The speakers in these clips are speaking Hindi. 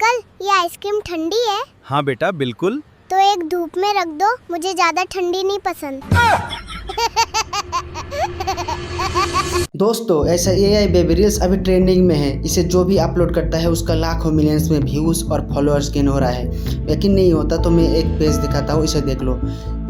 अंकल, ये आइसक्रीम ठंडी है? हाँ बेटा बिल्कुल। तो एक धूप में रख दो, मुझे ज्यादा ठंडी नहीं पसंद। दोस्तों, ऐसा AI बेबी रील्स अभी ट्रेंडिंग में है। इसे जो भी अपलोड करता है उसका लाखों मिलियंस में व्यूज़ और फॉलोअर्स गेन हो रहा है। यकीन नहीं होता तो मैं एक पेज दिखाता हूँ, इसे देख लो।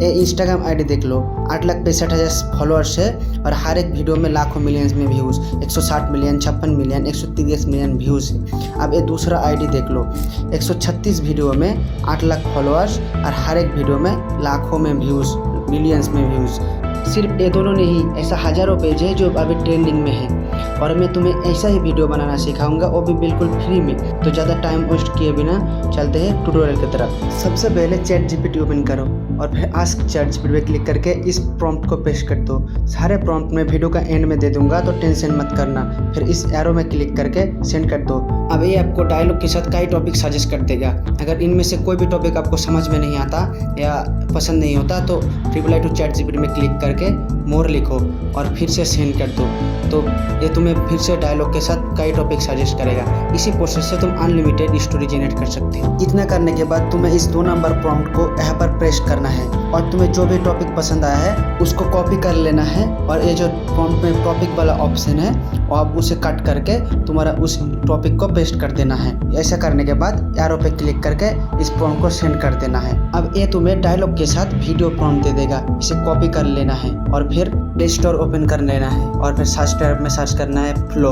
ये इंस्टाग्राम आईडी देख लो, 8,65,000 फॉलोअर्स है और हर एक वीडियो में लाखों मिलियंस में views, 160 million, 56 million, 130 million views है। अब ये दूसरा आईडी देख लो, 136 वीडियो में 8 लाख फॉलोअर्स और हर एक वीडियो में लाखों में व्यूज़, मिलियंस में व्यूज़। सिर्फ ये दोनों नहीं, ऐसा हज़ारों पेज है जो अभी ट्रेंडिंग में है और मैं तुम्हें ऐसा ही वीडियो बनाना सिखाऊंगा, वो भी बिल्कुल फ्री में। तो ज़्यादा टाइम वेस्ट किए बिना चलते हैं ट्यूटोरियल की तरफ। सबसे पहले ChatGPT ओपन करो और फिर आस्क ChatGPT पे क्लिक करके इस प्रॉम्प्ट को पेस्ट कर दो। सारे प्रॉम्प्ट में वीडियो का एंड में दे दूंगा, तो टेंशन मत करना। फिर इस एरो में क्लिक करके सेंड कर दो। अब ये आपको डायलॉग के साथ कई टॉपिक सजेस्ट कर देगा। अगर इनमें से कोई भी टॉपिक आपको समझ में नहीं आता या पसंद नहीं होता तो रिप्लाई टू ChatGPT में क्लिक करके मोर लिखो और फिर से सेंड कर दो। तो ये तुम्हें फिर से डायलॉग के साथ कई टॉपिक सजेस्ट करेगा। इसी प्रोसेस से तुम अनलिमिटेड स्टोरी जनरेट कर सकते हो। इतना करने के बाद तुम्हें इस 2 नंबर प्रॉम्प्ट को यहाँ पर प्रेस करना है और तुम्हें जो भी टॉपिक पसंद आया है उसको कॉपी कर लेना है और ये जो प्रॉम्प्ट में टॉपिक वाला ऑप्शन है वो आप उसे कट करके तुम्हारा उस टॉपिक को पेस्ट कर देना है। ऐसा करने के बाद एरो पे क्लिक करके इस प्रॉम्प्ट को सेंड कर देना है। अब ये तुम्हें डायलॉग के साथ वीडियो प्रॉम्प्ट दे देगा। इसे कॉपी कर लेना है और फिर प्ले स्टोर ओपन कर लेना है और फिर सर्च टैब में सर्च करना है फ्लो।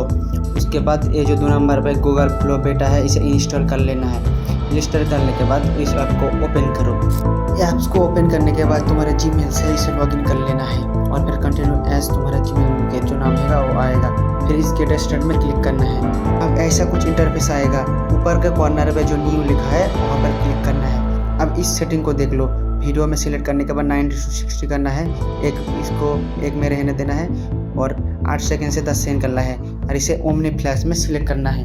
उसके बाद ये जो 2 नंबर पे गूगल फ्लो बेटा है, इसे इंस्टॉल कर लेना है। इंस्टॉल करने के बाद इस ऐप को ओपन करो। ऐप्स को ओपन करने के बाद तुम्हारे जीमेल से इसे लॉगिन कर लेना है और फिर कंटिन्यू एज तुम्हारा जीमेल के जो नाम है वो आएगा। फिर इस गेट स्टार्ट में क्लिक करना है। अब ऐसा कुछ इंटरफेस आएगा। ऊपर के कॉर्नर पे जो न्यू लिखा है वहाँ पर क्लिक करना है। अब इस सेटिंग को देख लो। वीडियो में सिलेक्ट करने के बाद 90:60 करना है। एक में रहने देना है और 8 सेकंड से 10 सेकंड करना है और इसे ओमनी फ्लैश में सिलेक्ट करना है।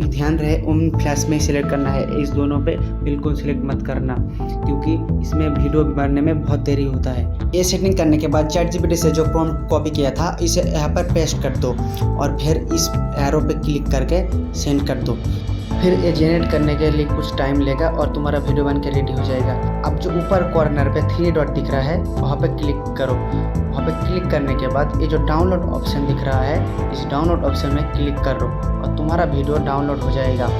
ध्यान रहे ओमनी फ्लैश में ही सिलेक्ट करना है, इस दोनों पे बिल्कुल सिलेक्ट मत करना क्योंकि इसमें वीडियो बनने में बहुत देरी होता है। ये सेटिंग करने के बाद ChatGPT से जो प्रॉम्प्ट कॉपी किया था इसे यहाँ पर पेस्ट कर दो और फिर इस एरो पे क्लिक करके सेंड कर दो। फिर ये जनरेट करने के लिए कुछ टाइम लेगा और तुम्हारा वीडियो बन के रेडी हो जाएगा। अब जो ऊपर कॉर्नर पे 3 डॉट दिख रहा है वहाँ पे क्लिक करो। वहाँ पे क्लिक करने के बाद ये जो डाउनलोड ऑप्शन दिख रहा है, इस डाउनलोड ऑप्शन में क्लिक करो और तुम्हारा वीडियो डाउनलोड हो जाएगा।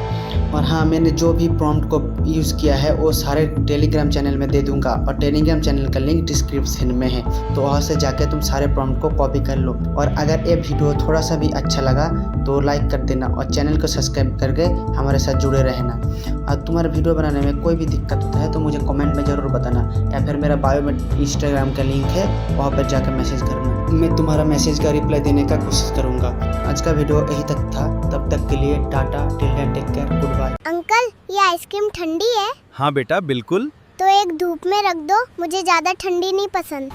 और हाँ, मैंने जो भी प्रॉम्प्ट को यूज़ किया है वो सारे टेलीग्राम चैनल में दे दूंगा और टेलीग्राम चैनल का लिंक डिस्क्रिप्शन में है, तो वहाँ से जाके तुम सारे प्रॉम्प्ट को कॉपी कर लो। और अगर ये वीडियो थोड़ा सा भी अच्छा लगा तो लाइक कर देना और चैनल को सब्सक्राइब करके हमारे साथ जुड़े रहना। और तुम्हारे वीडियो बनाने में कोई भी दिक्कत होता है तो मुझे कमेंट में ज़रूर बताना या फिर मेरा बायो में इंस्टाग्राम का लिंक है, वहाँ पर जाकर मैसेज करना। मैं तुम्हारा मैसेज का रिप्लाई देने का कोशिश करूँगा। आज का वीडियो यही तक था। तब तक के लिए tata, take care, good bye. Uncle, ये आइसक्रीम ठंडी है? हाँ बेटा बिल्कुल। तो एक धूप में रख दो, मुझे ज्यादा ठंडी नहीं पसंद।